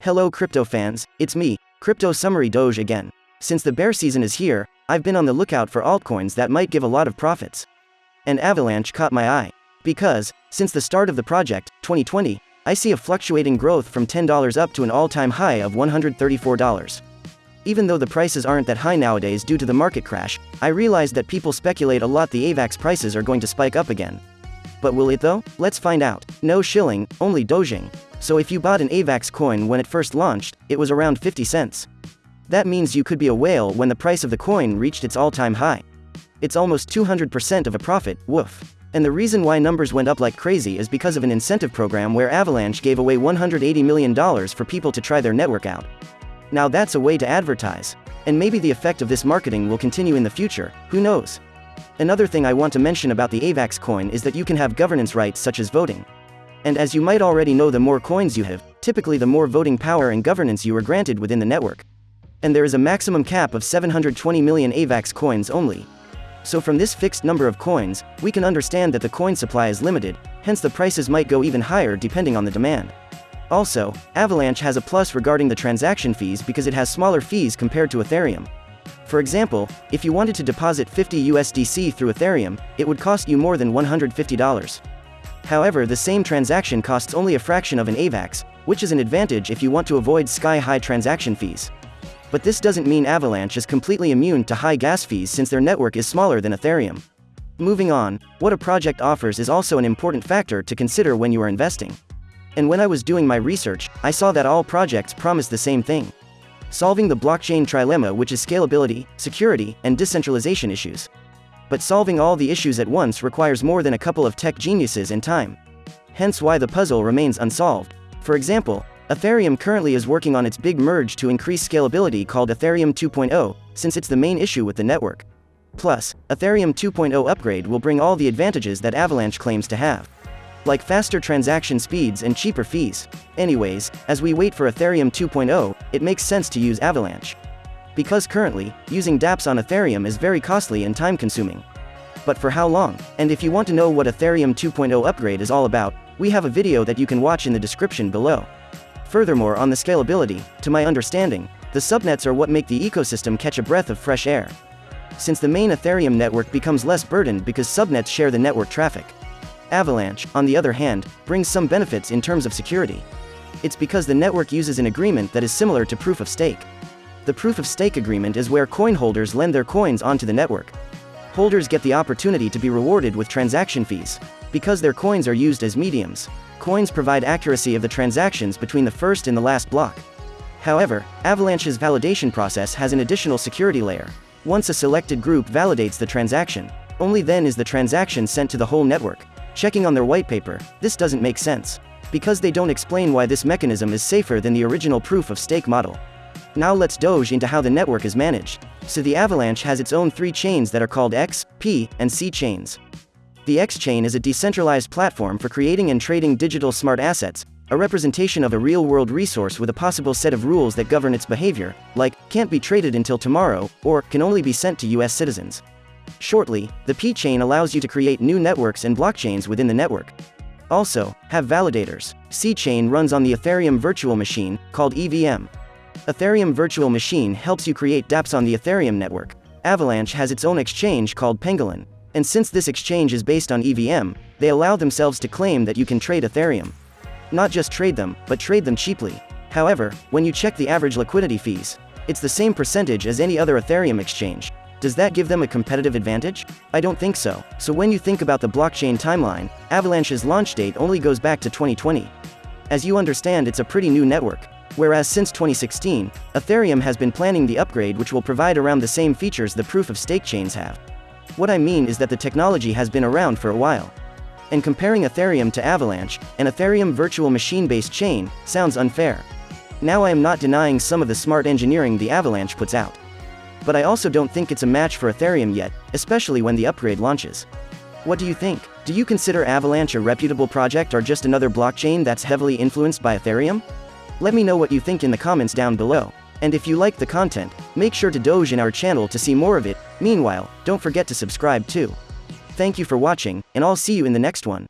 Hello crypto fans, it's me, Crypto Summary Doge again. Since the bear season is here, I've been on the lookout for altcoins that might give a lot of profits. And Avalanche caught my eye. Because, since the start of the project, 2020, I see a fluctuating growth from $10 up to an all-time high of $134. Even though the prices aren't that high nowadays due to the market crash, I realized that people speculate a lot the AVAX prices are going to spike up again. But will it though? Let's find out. No shilling, only dojing. So if you bought an AVAX coin when it first launched, it was around 50 cents. That means you could be a whale when the price of the coin reached its all-time high. It's almost 200% of a profit, woof. And the reason why numbers went up like crazy is because of an incentive program where Avalanche gave away $180 million for people to try their network out. Now that's a way to advertise. And maybe the effect of this marketing will continue in the future, who knows? Another thing I want to mention about the AVAX coin is that you can have governance rights such as voting. And as you might already know, the more coins you have, typically the more voting power and governance you are granted within the network. And there is a maximum cap of 720 million AVAX coins only. So from this fixed number of coins, we can understand that the coin supply is limited, hence the prices might go even higher depending on the demand. Also, Avalanche has a plus regarding the transaction fees because it has smaller fees compared to Ethereum. For example, if you wanted to deposit 50 USDC through Ethereum, it would cost you more than $150. However, the same transaction costs only a fraction of an AVAX, which is an advantage if you want to avoid sky-high transaction fees. But this doesn't mean Avalanche is completely immune to high gas fees since their network is smaller than Ethereum. Moving on, what a project offers is also an important factor to consider when you are investing. And when I was doing my research, I saw that all projects promise the same thing: solving the blockchain trilemma, which is scalability, security, and decentralization issues. But solving all the issues at once requires more than a couple of tech geniuses and time. Hence why the puzzle remains unsolved. For example, Ethereum currently is working on its big merge to increase scalability called Ethereum 2.0, since it's the main issue with the network. Plus, Ethereum 2.0 upgrade will bring all the advantages that Avalanche claims to have, like faster transaction speeds and cheaper fees. Anyways, as we wait for Ethereum 2.0, it makes sense to use Avalanche. Because currently, using dApps on Ethereum is very costly and time-consuming. But for how long? And if you want to know what Ethereum 2.0 upgrade is all about, we have a video that you can watch in the description below. Furthermore, on the scalability, to my understanding, the subnets are what make the ecosystem catch a breath of fresh air, since the main Ethereum network becomes less burdened because subnets share the network traffic. Avalanche, on the other hand, brings some benefits in terms of security. It's because the network uses an agreement that is similar to proof of stake. The proof of stake agreement is where coin holders lend their coins onto the network. Holders get the opportunity to be rewarded with transaction fees. Because their coins are used as mediums, coins provide accuracy of the transactions between the first and the last block. However, Avalanche's validation process has an additional security layer. Once a selected group validates the transaction, only then is the transaction sent to the whole network. Checking on their white paper, this doesn't make sense, because they don't explain why this mechanism is safer than the original proof of stake model. Now let's doge into how the network is managed. So the Avalanche has its own 3 chains that are called X, P, and C chains. The X chain is a decentralized platform for creating and trading digital smart assets, a representation of a real-world resource with a possible set of rules that govern its behavior, like, can't be traded until tomorrow, or, can only be sent to US citizens. Shortly, the P chain allows you to create new networks and blockchains within the network. Also, have validators. C chain runs on the Ethereum virtual machine, called EVM. Ethereum virtual machine helps you create dApps on the Ethereum network. Avalanche has its own exchange called Pangolin. And since this exchange is based on EVM, they allow themselves to claim that you can trade Ethereum. Not just trade them, but trade them cheaply. However, when you check the average liquidity fees, it's the same percentage as any other Ethereum exchange. Does that give them a competitive advantage? I don't think so. So when you think about the blockchain timeline, Avalanche's launch date only goes back to 2020. As you understand, it's a pretty new network. Whereas since 2016, Ethereum has been planning the upgrade which will provide around the same features the proof of stake chains have. What I mean is that the technology has been around for a while. And comparing Ethereum to Avalanche, an Ethereum virtual machine-based chain, sounds unfair. Now I am not denying some of the smart engineering the Avalanche puts out. But I also don't think it's a match for Ethereum yet, especially when the upgrade launches. What do you think? Do you consider Avalanche a reputable project or just another blockchain that's heavily influenced by Ethereum? Let me know what you think in the comments down below. And if you like the content, make sure to doge in our channel to see more of it. Meanwhile, don't forget to subscribe too. Thank you for watching, and I'll see you in the next one.